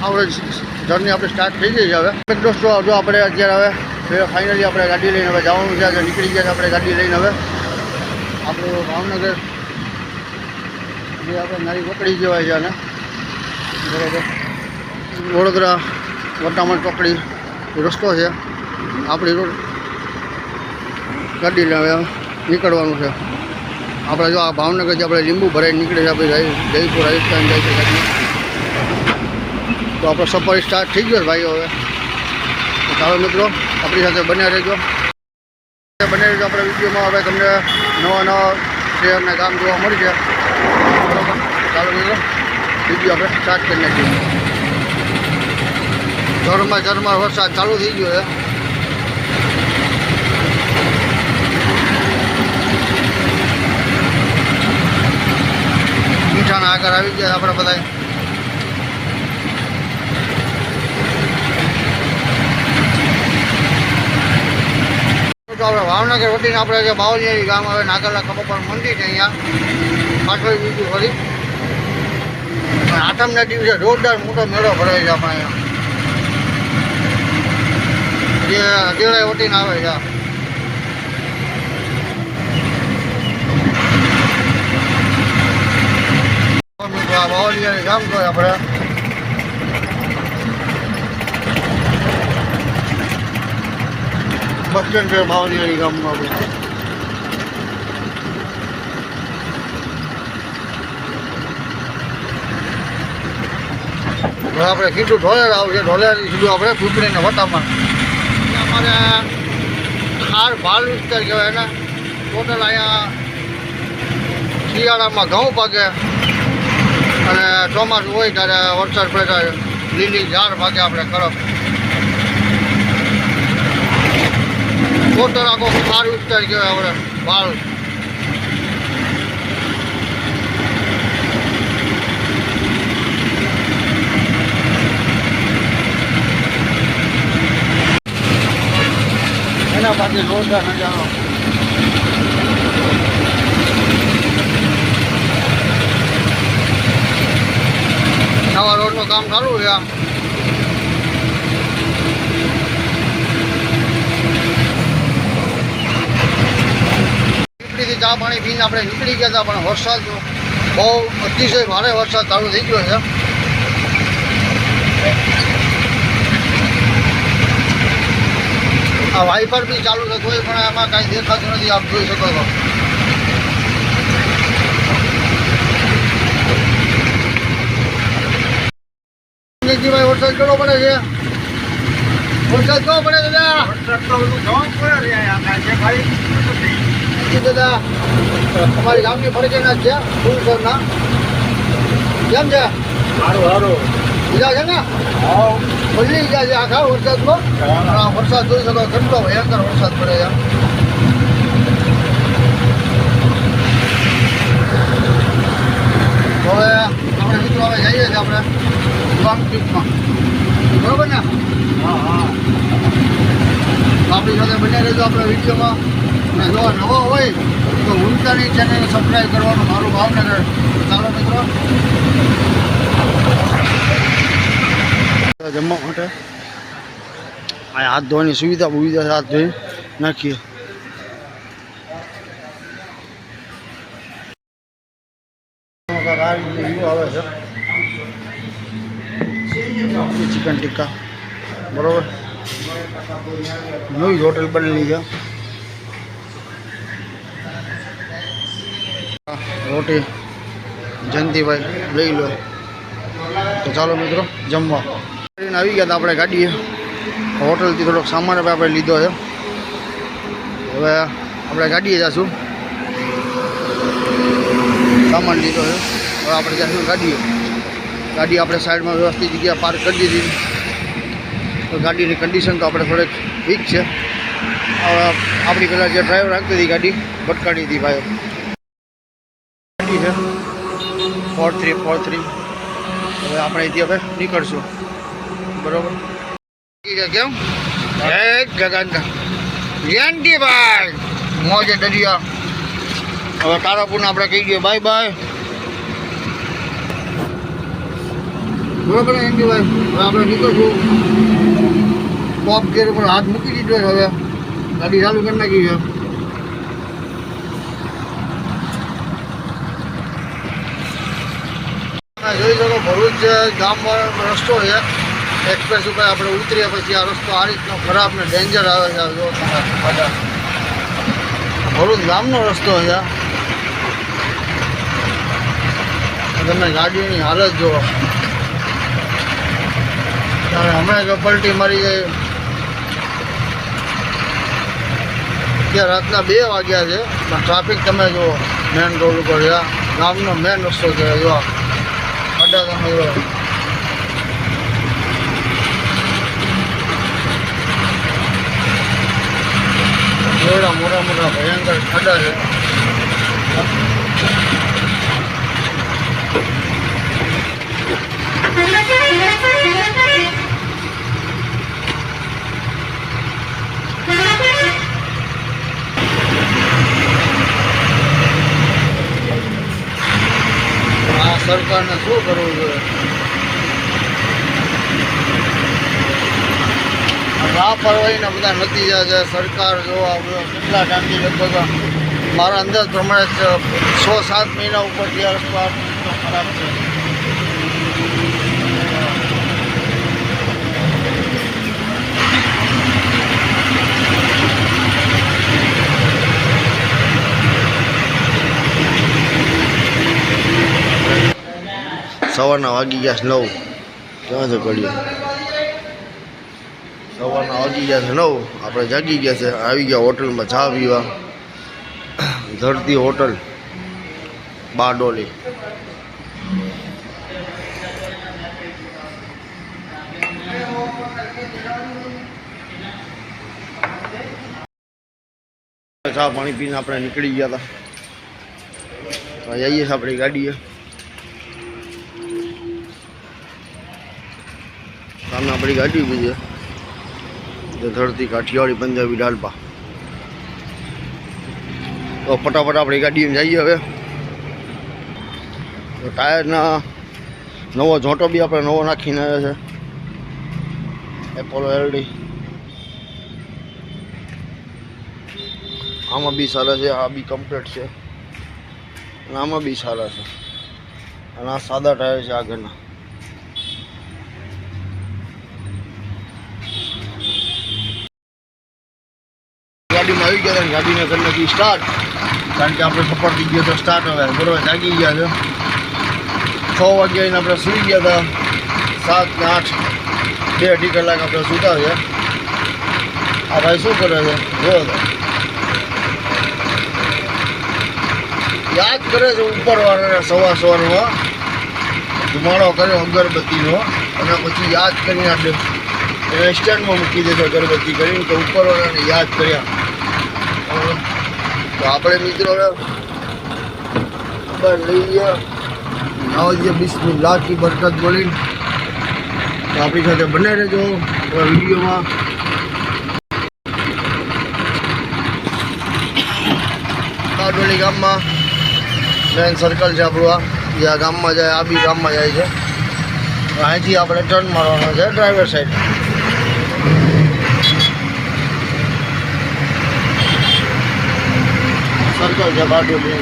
આપણે જર્ની આપણે સ્ટાર્ટ થઈ ગઈ છે હવે દોસ્તો. જો આપણે અત્યારે હવે ફાઇનલી આપણે ગાડી લઈને હવે જવાનું છે. નીકળી ગયા આપણે ગાડી લઈને હવે આપણું ભાવનગર જે આપણે નારી ચોકડી કહેવાય છે અને બરાબર વડોદરા વટામણ ચોકડી રસ્તો છે આપણી રોડ ગાડી લઈને નીકળવાનું છે આપણે. જો આ ભાવનગરથી આપણે લીંબુ ભરાઈ નીકળે છે આપણે જયપુર રાજસ્થાન જાય છે ગાડી. તો આપણો સફર સ્ટાર્ટ થઈ ગયો ભાઈઓ. હવે ચાલો મિત્રો આપણી સાથે બન્યા રહેજો આપણે વિડીયોમાં. હવે તમને નવા શહેરના ગામ જોવા મળશે બરાબર. ચાલો મિત્રો વિડીયો આપણે સ્ટાર્ટ કરી નાખીએ. ઝરમર વરસાદ ચાલુ થઈ ગયો છે. મીઠાના આગળ આવી ગયા આપણે બધા. તો આપણે ભાવનગર વટીને આપણે જે બાવલિયારી ગામ આવે નાગરલા કપાપર મંદિર છે અહીંયા પાછળ બીજું ફરી આઠમના દિવસે જોરદાર મોટો મેળો ભરાય છે આપણે અહીંયા જે અધેળાઈ વટીને આવે છે. બાવલિયારી ગામ તો આપણે બસ સ્ટેન્ડ છે બાવલિયારી ગામમાં આપણે. હવે આપણે સીધું ઢોલેર આવશે. ઢોલેરથી સીધું આપણે પીપળીને વટામાં અમારે ખાર ભાલ વિસ્તાર કહેવાય ને. ટોટલ અહીંયા શિયાળામાં ઘઉં પાકે અને ચોમાસું હોય ત્યારે વરસાદ પડે ત્યારે લીલી ઝાડ ભાગે આપણે કરપ. ટોટલ આખો ખાર વિસ્તાર કહેવાય આપણે ભાલ. એના પાસે જોરદાર નજારો. નવા રોડનું કામ ચાલુ છે. પીપળીથી ચા પાણી પીને આપણે નીકળી ગયા હતા પણ વરસાદ બહુ અતિશય ભારે વરસાદ ચાલુ થઈ ગયો છે. આ વાઇપર બી ચાલુ છે તોય પણ એમાં કાંઈ દેખાતું નથી. આપ જોઈ શકો છો. ભાઈ વરસાદ કેવો પડે છે? વરસાદ કેવો પડે દાદા? દાદા તમારી ગામની ફરજના છે ફૂલસરના કેમ છે? સારું બીજા છે ને બદલી ગયા છે આખા વરસાદમાં. વરસાદ જોઈ શકો કેટલો ભયંકર વરસાદ પડે છે. હવે આપણે મિત્રો હવે જઈએ છીએ આપણે લોંગ ટ્રીપમાં બરાબર ને. આપણી સાથે બન્યા રહેજો આપણા વિડીયોમાં. અને જો નવો હોય તો ભૂલતાની ચેનલને સબસ્ક્રાઈબ કરવાનું મારું ભાવનગર. ચાલો મિત્રો જમવા માટે આ હાથ ધોવાની સુવિધા હાથ ધોઈ નાખીએ. આવે છે ચિકન ટિક્કા બરોબર. નવી હોટલ બનેલી છે. રોટી જયંતિભાઈ લઈ લો. તો ચાલો મિત્રો જમવા આવી ગયા હતા આપણે ગાડીએ. હોટલથી થોડોક સામાન આપણે લીધો છે. હવે આપણે ગાડીએ જઈશું. સામાન લીધો છે. હવે આપણે જઈશું ગાડી આપણે સાઈડમાં વ્યવસ્થિત જગ્યા પાર્ક કરી દીધી. તો ગાડીની કન્ડિશન તો આપણે થોડીક વીક છે. હવે આપણી પહેલાં જે ડ્રાઈવર રાખતી હતી ગાડી ભટકાડી હતી ભાઈ. ગાડી છે 4343. હવે આપણે અહીંથી હવે નીકળશું બરોબર. કેમ જય ગગન જયંતિભાઈ મોજે દરિયા. હવે તારાપુરને આપણે કહી દઈએ બાય બાય. બરાબર ને એનડીભાઈ? હવે આપણે નીકળશું. ટોપ ગેર ઉપર હાથ મૂકી દીધો છે. હવે ગાડી ચાલુ કરી નાખી છે. જોઈ શકો ભરૂચ ગામવાળાનો રસ્તો છે. એક્સપ્રેસ ઉપર આપણે ઉતરીએ પછી આ રસ્તો આ રીતનો ખરાબ ને ડેન્જર આવે છે. જો તમે ભરૂચ ગામનો રસ્તો છે. તમે ગાડીની હાલત જુઓ. ત્યારે હમણાં જો પલટી મારી જાય. ત્યાં રાતના 2 વાગ્યા છે પણ ટ્રાફિક તમે જુઓ. મેન રોડ ઉપર છે. ગામનો મેન રસ્તો છે. જો અડ્ડા તમે જુઓ. એવડા મોટા ભયંકર ખાડા છે. આ સરકારને શું કરવું જોઈએ? લાપરવાહીના બધા નતીજા છે. સરકાર જો કેટલા ટાઈમથી લગભગ મારા અંદાજ પ્રમાણે 6-7 મહિના ઉપરથી આ રસ્તો ખરાબ છે. સવારના વાગી ગયા છે 9. ક્યાં છે ઘડી? સવારના વાગી ગયા છે 9. આપણે જાગી ગયા છે. આવી ગયા હોટલમાં ચા પીવા. ધરતી હોટલ બારડોલી. ચા પાણી પીને આપણે નીકળી ગયા હતા. જઈએ છીએ આપણી ગાડીએ. સામે આપણી ગાડી ઊભી છે. ધરતી કાઠિયાવાડી પંજાબી ડાલપા. તો ફટાફટ આપણી ગાડીમાં જઈએ. હવે ટાયરના નવો ઝોંટો બી આપણે નવો નાખીને આવ્યા છે. એપોલો એલડી આમાં બી સારા છે. આ બી કમ્પ્લીટ છે અને આમાં બી સારા છે. અને આ સાદા ટાયર છે આગળના. ગાડીમાં આવી ગયા હતા. ગાડીને કરી નાખી સ્ટાર્ટ. કારણ કે આપણે સફર થઈ ગયો તો સ્ટાર્ટ હવે બરોબર જાગી ગયા છે. 6 વાગ્યા આપણે સૂઈ ગયા હતા. 7 ને 8 2 કલાક આપણે સૂતા છે. આ ભાઈ શું કરે છે જો યાદ કરે છે ઉપરવાળાને સવારમાં ધુમાડો કર્યો અગરબત્તીનો અને પછી યાદ કરીને આપણે સ્ટેન્ડમાં મૂકી દેશે અગરબત્તી કરીને તો ઉપરવાળાને યાદ કર્યા. તો આપણે મિત્રો લઈ ગયા નવાજીએ બિસ્મિલ્લાહ કી બરકત બોલી. તો આપણી સાથે બને રહેજો વિડીયોમાં. બારડોલી ગામમાં મેન સર્કલ છે આપણું. જે આ ગામમાં જાય આ બી ગામમાં જાય છે. અહીંથી આપણે ટર્ન મારવાનો છે ડ્રાઈવર સાઈડ. સર્કલ છે બારડોલી.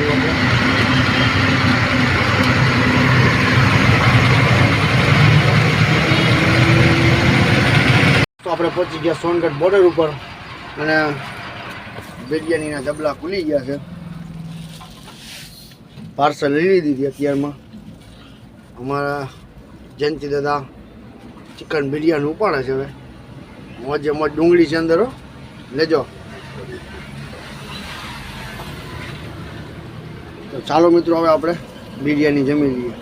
તો આપણે પહોંચી ગયા સોનગઢ બોર્ડર ઉપર અને બિરયાનીના ડબલા ખુલી ગયા છે. પાર્સલ લઈ લીધી અત્યારમાં. અમારા જયંતિ દાદા ચિકન બિરયાની ઉપાડે છે. હવે મોજે મોજ ડુંગળી છે અંદર લેજો. તો ચાલો મિત્રો હવે આપણે બિરયાની જમી લઈએ.